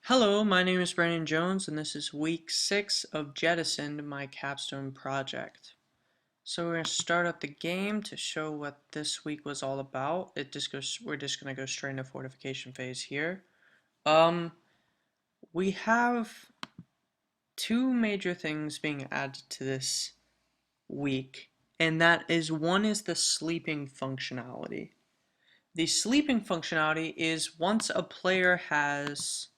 Hello, my name is Brandon Jones, and this is week 6 of Jettisoned, my Capstone project. So we're going to start up the game to show what this week was all about. We're just going to go straight into fortification phase here. We have two major things being added to this week, and that is one is the sleeping functionality. The sleeping functionality is once a player has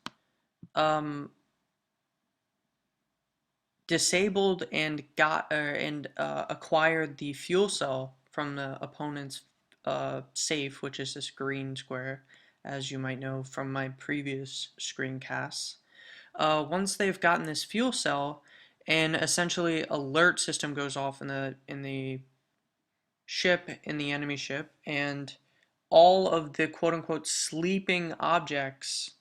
disabled and acquired the fuel cell from the opponent's safe, which is this green square, as you might know from my previous screencasts. Once they've gotten this fuel cell, an essentially alert system goes off in the ship, in the enemy ship, and all of the quote-unquote sleeping objects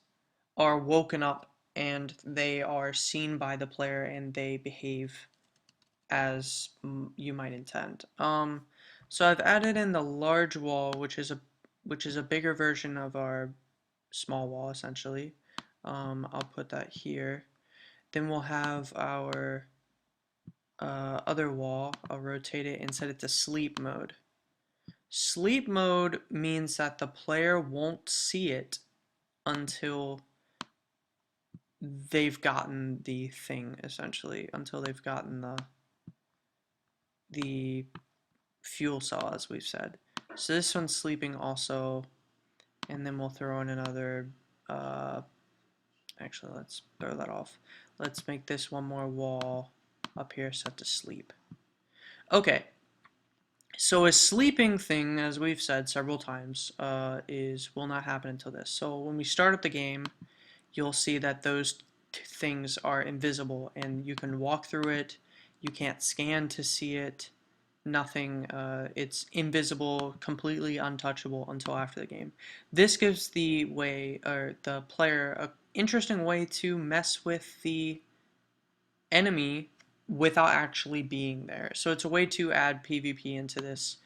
are woken up and they are seen by the player and they behave as you might intend. So I've added in the large wall, which is a bigger version of our small wall essentially. I'll put that here. Then we'll have our other wall. I'll rotate it and set it to sleep mode. Sleep mode means that the player won't see it until they've gotten the thing, essentially, until they've gotten the fuel cell, as we've said. So this one's sleeping also, and then we'll throw in another, actually let's throw that off. Let's make this one more wall up here set to sleep. Okay, so a sleeping thing, as we've said several times, will not happen until this. So when we start up the game, you'll see that those things are invisible and you can walk through it. You can't scan to see it. Nothing. It's invisible, completely untouchable until after the game. This gives the player an interesting way to mess with the enemy without actually being there. So it's a way to add PvP into this.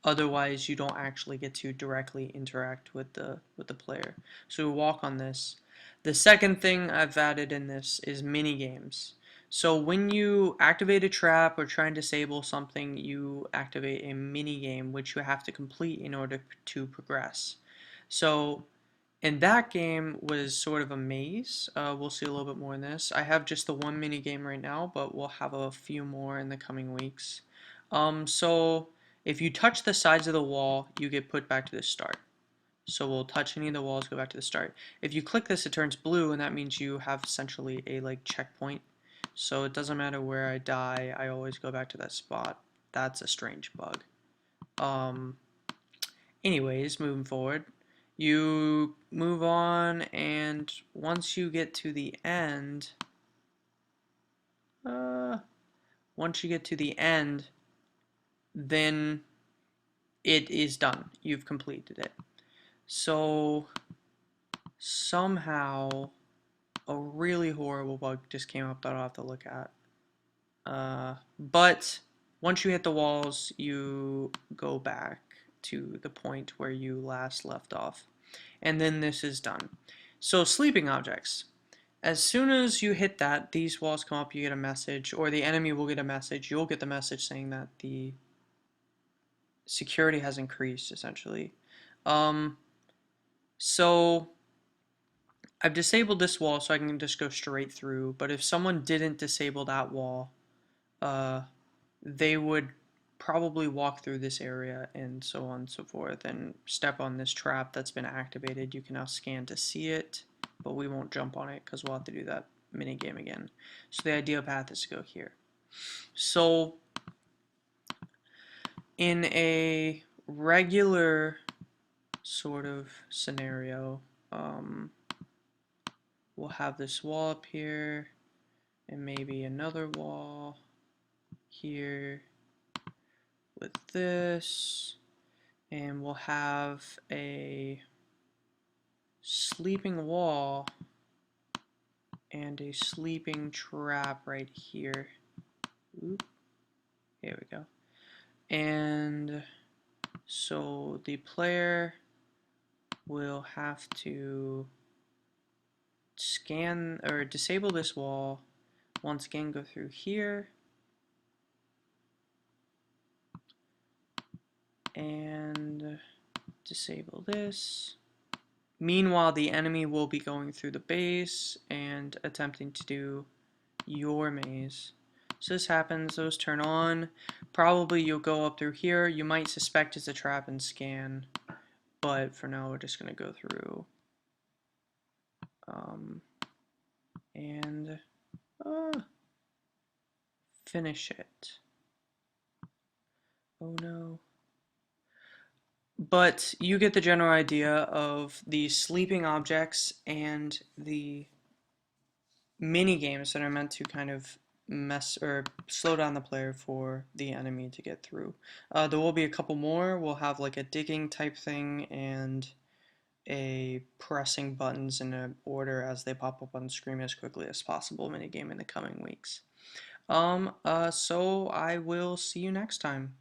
Otherwise, you don't actually get to directly interact with the player. So we walk on this. The second thing I've added in this is mini games. So when you activate a trap or try and disable something, you activate a mini game which you have to complete in order to progress. So and that game was sort of a maze. We'll see a little bit more in this. I have just the one mini game right now, but we'll have a few more in the coming weeks. So if you touch the sides of the wall, you get put back to the start. So we'll touch any of the walls, go back to the start. If you click this, it turns blue, and that means you have essentially a checkpoint. So it doesn't matter where I die, I always go back to that spot. That's a strange bug. Anyways, moving forward, you move on, and once you get to the end, uh, then it is done. You've completed it. So somehow a really horrible bug just came up that I'll have to look at. But once you hit the walls, you go back to the point where you last left off. And then this is done. So sleeping objects. As soon as you hit that, these walls come up, you get a message, or the enemy will get a message. You'll get the message saying that the security has increased, essentially. So I've disabled this wall so I can just go straight through, but if someone didn't disable that wall, they would probably walk through this area and so on and so forth and step on this trap that's been activated. You can now scan to see it, but we won't jump on it because we'll have to do that mini game again. So the ideal path is to go here. So in a regular sort of scenario, we'll have this wall up here and maybe another wall here with this, and we'll have a sleeping wall and a sleeping trap right here. Oop. Here we go. And so the player will have to scan or disable this wall. Once again, go through here. And disable this. Meanwhile, the enemy will be going through the base and attempting to do your maze. So this happens, those turn on. Probably you'll go up through here. You might suspect it's a trap and scan, but for now we're just going to go through and finish it. Oh no. But you get the general idea of the sleeping objects and the mini games that are meant to kind of mess or slow down the player for the enemy to get through. There will be a couple more. We'll have like a digging type thing and a pressing buttons in an order as they pop up on the screen as quickly as possible minigame in the coming weeks. So I will see you next time.